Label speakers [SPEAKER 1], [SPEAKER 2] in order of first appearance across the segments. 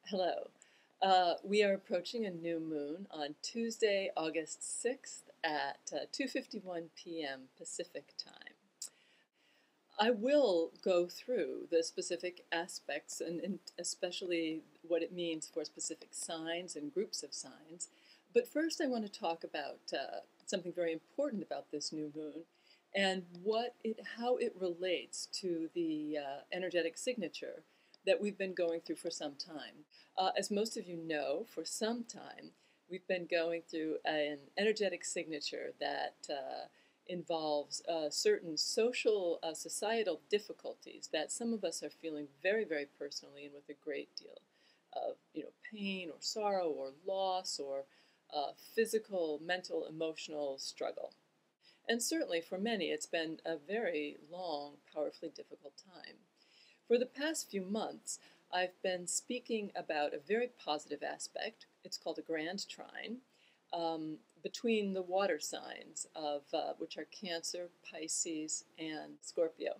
[SPEAKER 1] Hello. We are approaching a new moon on Tuesday, August 6th at 2:51 p.m. Pacific time. I will go through the specific aspects and especially what it means for specific signs and groups of signs. But first, I want to talk about something very important about this new moon and how it relates to the energetic signature that we've been going through for some time. As most of you know, for some time, we've been going through an energetic signature that involves certain social, societal difficulties that some of us are feeling very, very personally and with a great deal of, pain or sorrow or loss or physical, mental, emotional struggle. And certainly for many, it's been a very long, powerfully difficult time. For the past few months, I've been speaking about a very positive aspect. It's called a grand trine between the water signs of which are Cancer, Pisces, and Scorpio.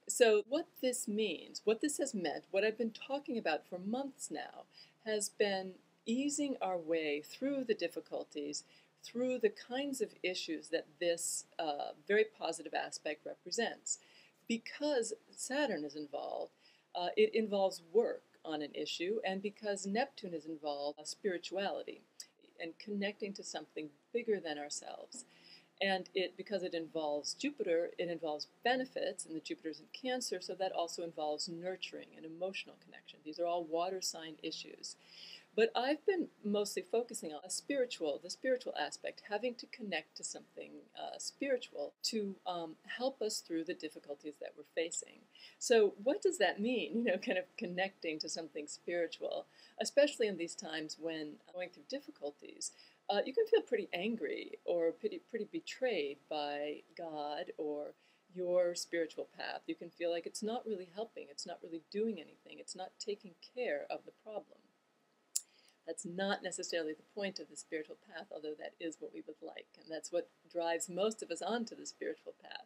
[SPEAKER 1] So what this means, what this has meant, what I've been talking about for months now, has been easing our way through the difficulties, through the kinds of issues that this very positive aspect represents. Because Saturn is involved, it involves work on an issue, and because Neptune is involved, spirituality and connecting to something bigger than ourselves. And because it involves Jupiter, it involves benefits, and the Jupiter's in Cancer, so that also involves nurturing and emotional connection. These are all water sign issues. But I've been mostly focusing on the spiritual aspect, having to connect to something spiritual to help us through the difficulties that we're facing. So what does that mean, kind of connecting to something spiritual, especially in these times when going through difficulties? You can feel pretty angry or pretty betrayed by God or your spiritual path. You can feel like it's not really helping, it's not really doing anything, it's not taking care of the problem. That's not necessarily the point of the spiritual path, although that is what we would like, and that's what drives most of us onto the spiritual path.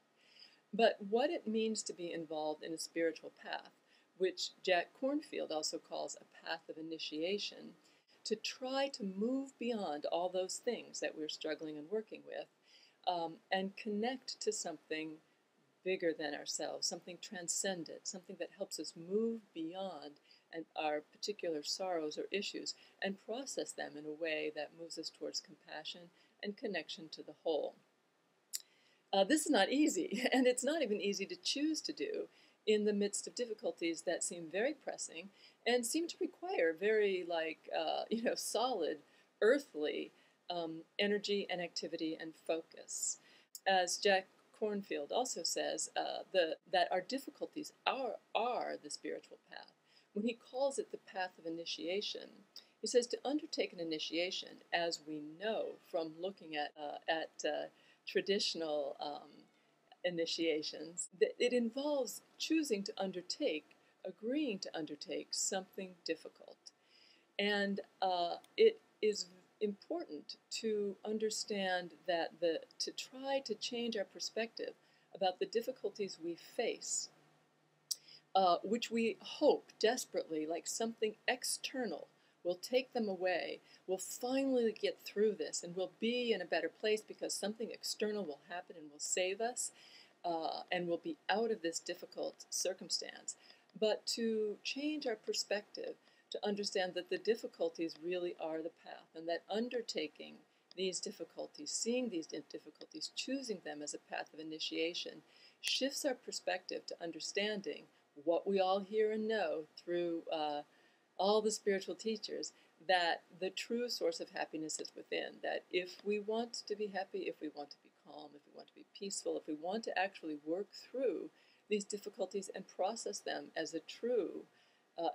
[SPEAKER 1] But what it means to be involved in a spiritual path, which Jack Kornfield also calls a path of initiation, to try to move beyond all those things that we're struggling and working with, and connect to something bigger than ourselves, something transcendent, something that helps us move beyond our particular sorrows or issues and process them in a way that moves us towards compassion and connection to the whole. This is not easy, and it's not even easy to choose to do in the midst of difficulties that seem very pressing and seem to require very, solid, earthly energy and activity and focus. As Jack Kornfield also says, that our difficulties are the spiritual path. When he calls it the path of initiation, he says to undertake an initiation, as we know from looking at traditional initiations, that it involves choosing to undertake, agreeing to undertake something difficult. And it is important to understand that to try to change our perspective about the difficulties we face, which we hope desperately, like something external, will take them away. We'll finally get through this and we'll be in a better place because something external will happen and will save us, and we'll be out of this difficult circumstance. But to change our perspective, to understand that the difficulties really are the path, and that undertaking these difficulties, seeing these difficulties, choosing them as a path of initiation, shifts our perspective to understanding what we all hear and know through all the spiritual teachers, that the true source of happiness is within, that if we want to be happy, if we want to be calm, if we want to be peaceful, if we want to actually work through these difficulties and process them as a true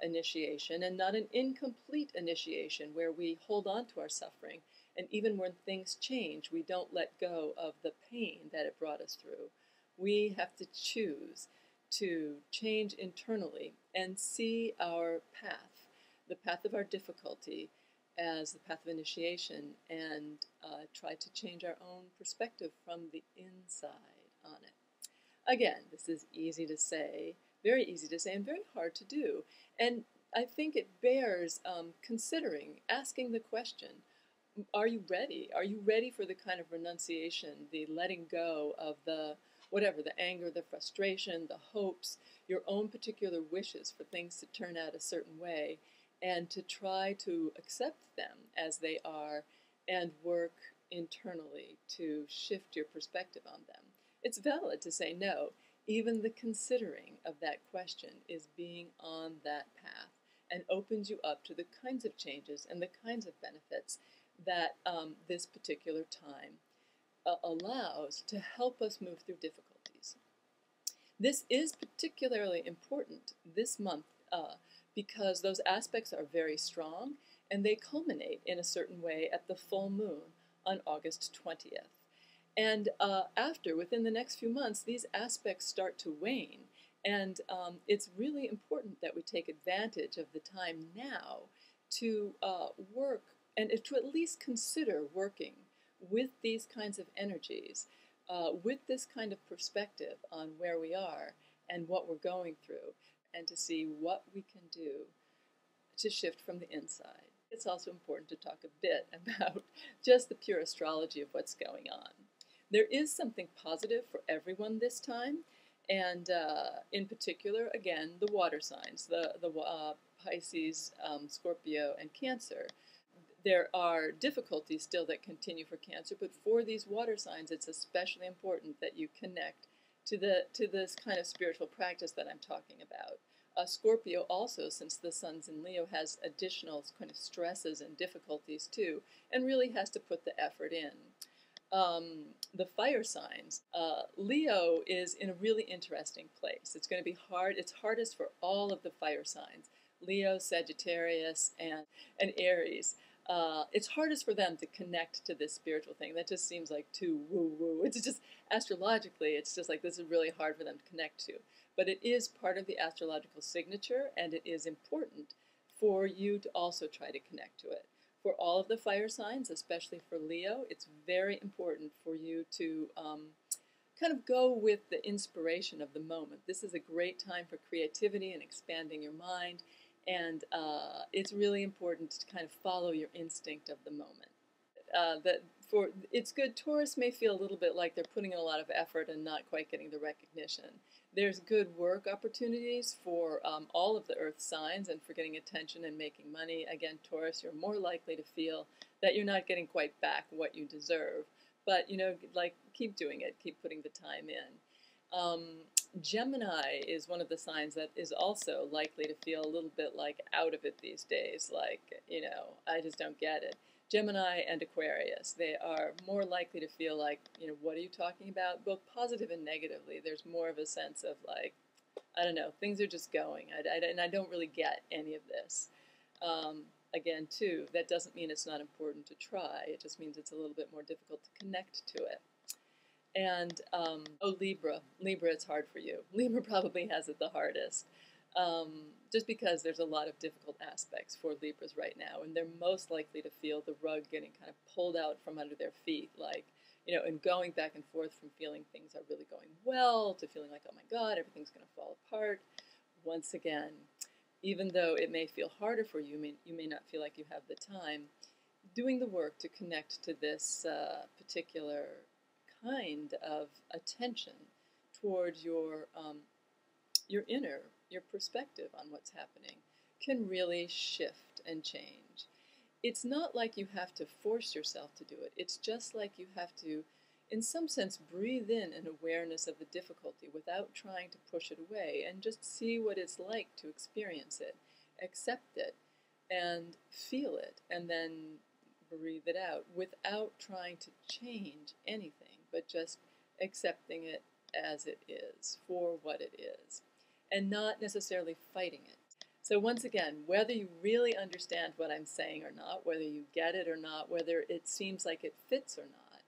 [SPEAKER 1] initiation and not an incomplete initiation where we hold on to our suffering, and even when things change, we don't let go of the pain that it brought us through. We have to choose to change internally and see our path, the path of our difficulty, as the path of initiation, and try to change our own perspective from the inside on it. Again, this is easy to say, very easy to say, and very hard to do. And I think it bears considering, asking the question, are you ready? Are you ready for the kind of renunciation, the letting go of the whatever, the anger, the frustration, the hopes, your own particular wishes for things to turn out a certain way, and to try to accept them as they are and work internally to shift your perspective on them. It's valid to say no. Even the considering of that question is being on that path and opens you up to the kinds of changes and the kinds of benefits that this particular time allows to help us move through difficulties. This is particularly important this month because those aspects are very strong and they culminate in a certain way at the full moon on August 20th. And within the next few months, these aspects start to wane. And it's really important that we take advantage of the time now to work and to at least consider working with these kinds of energies, with this kind of perspective on where we are and what we're going through, and to see what we can do to shift from the inside. It's also important to talk a bit about just the pure astrology of what's going on. There is something positive for everyone this time, and in particular, again, the water signs, the Pisces, Scorpio, and Cancer. There are difficulties still that continue for Cancer, but for these water signs, it's especially important that you connect to this kind of spiritual practice that I'm talking about. Scorpio also, since the sun's in Leo, has additional kind of stresses and difficulties too, and really has to put the effort in. The fire signs, Leo is in a really interesting place. It's going to be hard. It's hardest for all of the fire signs, Leo, Sagittarius, and Aries. It's hardest for them to connect to this spiritual thing. That just seems like too woo-woo. It's just, astrologically, it's just like this is really hard for them to connect to. But it is part of the astrological signature, and it is important for you to also try to connect to it. For all of the fire signs, especially for Leo, it's very important for you to kind of go with the inspiration of the moment. This is a great time for creativity and expanding your mind, and it's really important to kind of follow your instinct of the moment. It's good. Taurus may feel a little bit like they're putting in a lot of effort and not quite getting the recognition. There's good work opportunities for all of the earth signs and for getting attention and making money. Again, Taurus, you're more likely to feel that you're not getting quite back what you deserve. But, keep doing it. Keep putting the time in. Gemini is one of the signs that is also likely to feel a little bit like out of it these days. I just don't get it. Gemini and Aquarius, they are more likely to feel like, what are you talking about? Both positive and negatively. There's more of a sense of I don't know, things are just going. And I don't really get any of this. Again, too, that doesn't mean it's not important to try. It just means it's a little bit more difficult to connect to it. And, Libra. Libra, it's hard for you. Libra probably has it the hardest. Just because there's a lot of difficult aspects for Libras right now, and they're most likely to feel the rug getting kind of pulled out from under their feet, and going back and forth from feeling things are really going well to feeling like, oh my God, everything's going to fall apart. Once again, even though it may feel harder for you, you may not feel like you have the time, doing the work to connect to this particular kind of attention towards your perspective on what's happening can really shift and change. It's not like you have to force yourself to do it. It's just like you have to, in some sense, breathe in an awareness of the difficulty without trying to push it away and just see what it's like to experience it, accept it, and feel it, and then breathe it out without trying to change anything, but just accepting it as it is, for what it is, and not necessarily fighting it. So once again, whether you really understand what I'm saying or not, whether you get it or not, whether it seems like it fits or not,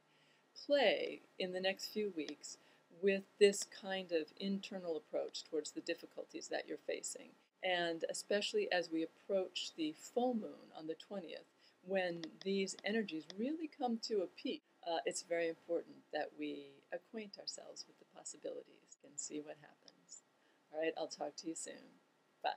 [SPEAKER 1] play in the next few weeks with this kind of internal approach towards the difficulties that you're facing. And especially as we approach the full moon on the 20th, when these energies really come to a peak, it's very important that we acquaint ourselves with the possibilities and see what happens. All right, I'll talk to you soon. Bye.